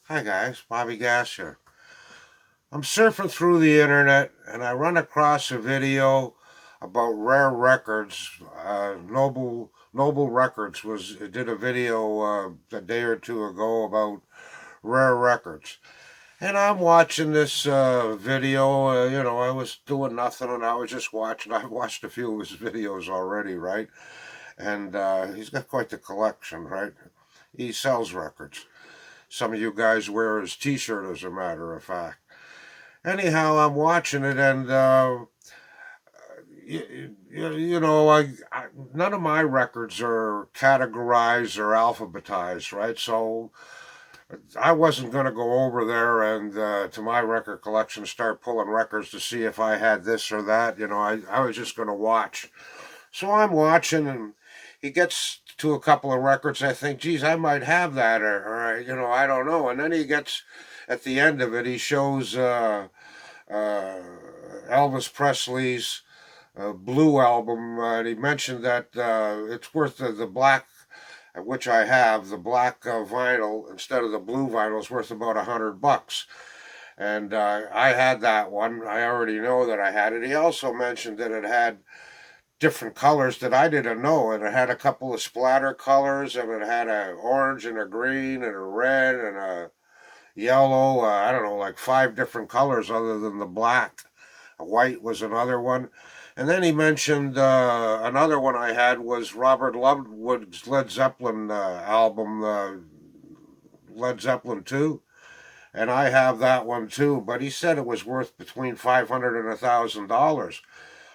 Hi guys, Bobby Gas here. I'm surfing through the internet and I run across a video about rare records. Noble Records was did a video a day or two ago about rare records. And I'm watching this video. I was doing nothing and I was just watching. I've watched a few of his videos already, right? And he's got quite the collection, right? He sells records. Some of you guys wear his T-shirt, as a matter of fact. Anyhow, I'm watching it, and none of my records are categorized or alphabetized, right? So I wasn't going to go over there and to my record collection start pulling records to see if I had this or that. I was just going to watch. So I'm watching, and he gets to a couple of records. I think, geez, I might have that, or I don't know. And then he gets at the end of it, he shows uh, Elvis Presley's Blue album, and he mentioned that it's worth the black, which I have, the black vinyl instead of the blue vinyl is worth about $100. And I had that one. I already know that I had it. He also mentioned that it had different colors that I didn't know, and it had a couple of splatter colors, and it had a orange and a green and a red and a yellow. I don't know, like five different colors other than the black. White was another one. And then he mentioned another one I had was Robert Ludwood's Led Zeppelin album, Led Zeppelin 2. And I have that one too, but he said it was worth between $500 and $1,000.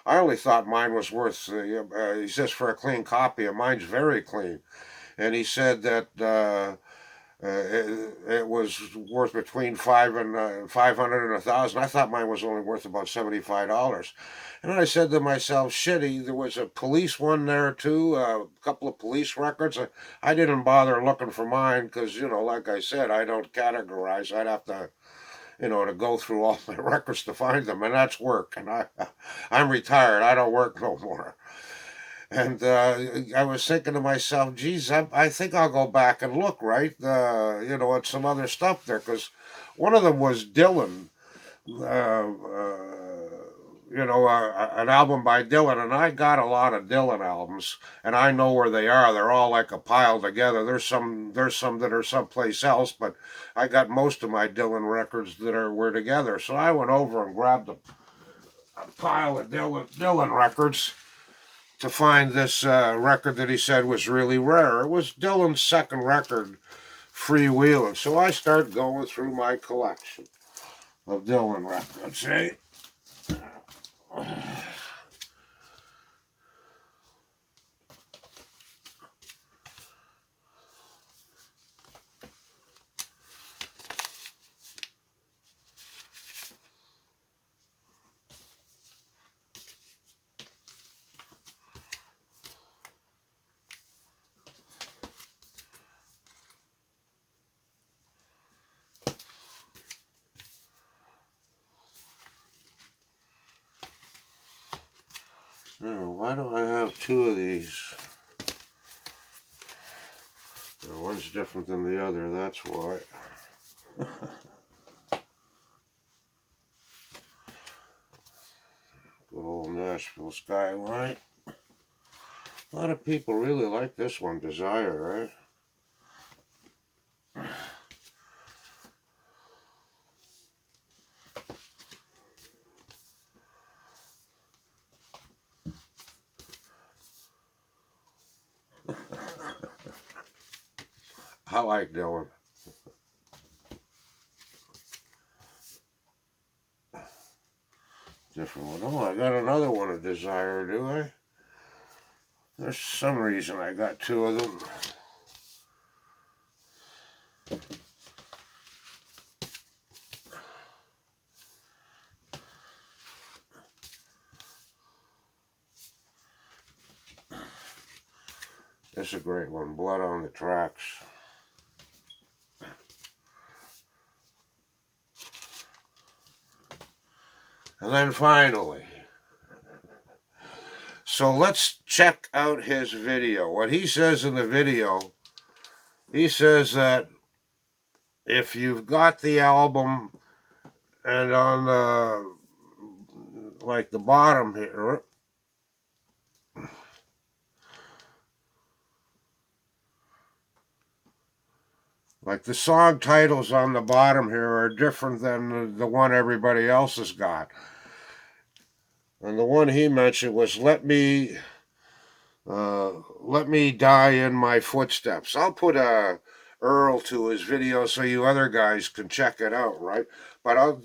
I only thought mine was worth, he says, for a clean copy, and mine's very clean. And he said that it was worth between 500 and 1,000. I thought mine was only worth about $75. And I said to myself, shitty, there was a police one there too, a couple of police records. I didn't bother looking for mine because, like I said, I don't categorize. I'd have to, to go through all my records to find them, and that's work. And I'm retired. I don't work no more. And I was thinking to myself, geez, I think I'll go back and look, right? At some other stuff there, because one of them was Dylan, an album by Dylan, and I got a lot of Dylan albums, and I know where they are. They're all like a pile together. There's some that are someplace else, but I got most of my Dylan records that were together. So I went over and grabbed a pile of Dylan records to find this record that he said was really rare. It was Dylan's second record, Freewheeling. So I start going through my collection of Dylan records. Eh? Oh, why do I have two of these? One's different than the other, that's why. Good old Nashville Skyline. A lot of people really like this one, Desire, right? I like Dylan. Different one. Oh, I got another one of Desire, do I? There's some reason I got two of them. This is a great one, Blood on the Tracks. And then finally, so let's check out his video. What he says in the video, he says that if you've got the album and on the, like the bottom here, like the song titles on the bottom here are different than the one everybody else has got. And the one he mentioned was let me die in my footsteps. I'll put a Earl to his video so you other guys can check it out, right? But I'll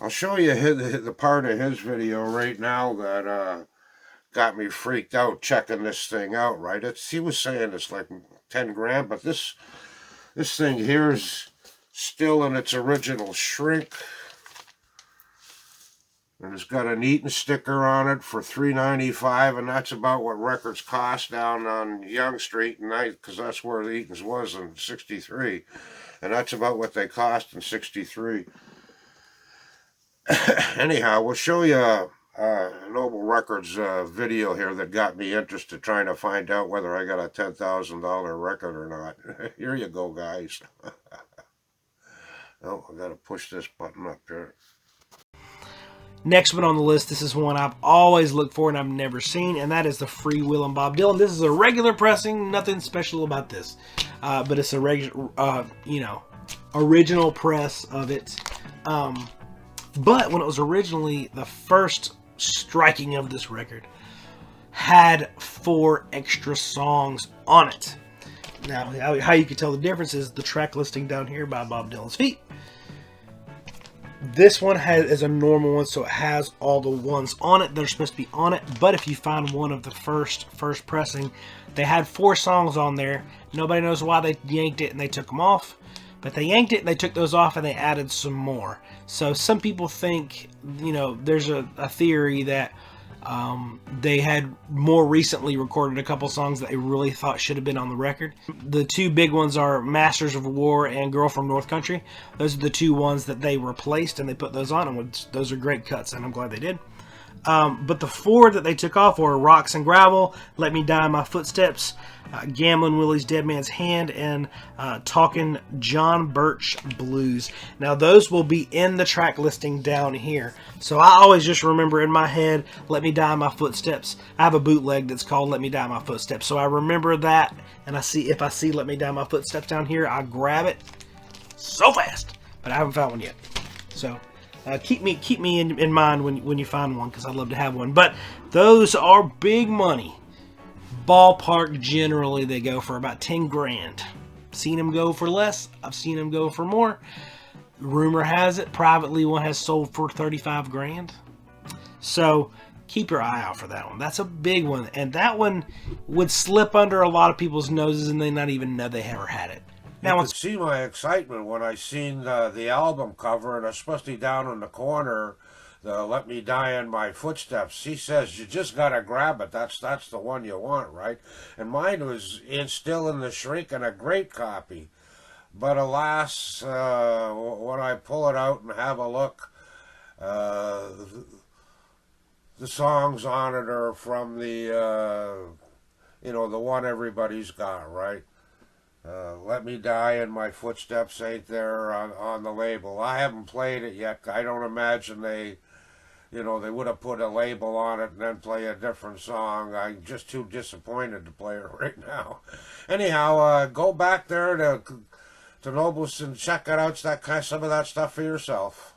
show you the part of his video right now that got me freaked out checking this thing out, right? He was saying it's like 10 grand, but this thing here is still in its original shrink. And it's got an Eaton sticker on it for $3.95, and that's about what records cost down on Yonge Street, because that's where the Eaton's was in '63, and that's about what they cost in '63. Anyhow, we'll show you Noble Records video here that got me interested, trying to find out whether I got a $10,000 record or not. Here you go, guys. Oh, I gotta push this button up here. Next one on the list, this is one I've always looked for and I've never seen, and that is the Freewheelin' Bob Dylan. This is a regular pressing, nothing special about this, but it's a regular, original press of it. But when it was originally, the first striking of this record had 4 extra songs on it. Now, how you can tell the difference is the track listing down here by Bob Dylan's feet. This one is a normal one, so it has all the ones on it that are supposed to be on it. But if you find one of the first pressing, they had 4 songs on there. Nobody knows why they yanked it and they took them off. But they yanked it and they took those off and they added some more. So some people think, there's a theory that they had more recently recorded a couple songs that they really thought should have been on the record. The 2 big ones are Masters of War and Girl from North Country. Those are the 2 ones that they replaced and they put those on, and those are great cuts, and I'm glad they did. But the 4 that they took off were Rocks and Gravel, Let Me Die in My Footsteps, Gamblin' Willie's Dead Man's Hand, and Talkin' John Birch Blues. Now those will be in the track listing down here. So I always just remember in my head, Let Me Die in My Footsteps. I have a bootleg that's called Let Me Die in My Footsteps. So I remember that, and if I see Let Me Die in My Footsteps down here, I grab it so fast. But I haven't found one yet. So keep me in mind when you find one, because I'd love to have one. But those are big money. Ballpark, generally they go for about 10 grand. Seen them go for less. I've seen them go for more. Rumor has it privately one has sold for 35 grand. So keep your eye out for that one. That's a big one, and that one would slip under a lot of people's noses and they not even know they ever had it. Now, you could see my excitement when I seen the album cover, and especially down in the corner, the Let Me Die in My Footsteps. He says you just gotta grab it. That's the one you want, right? And mine was still in the shrink, and a great copy. But alas, when I pull it out and have a look, the songs on it are from the one everybody's got, right? Let Me Die in My Footsteps ain't there on the label. I haven't played it yet. I don't imagine they would have put a label on it and then play a different song. I'm just too disappointed to play it right now. Anyhow, go back there to Nobles and check it out, some of that stuff for yourself.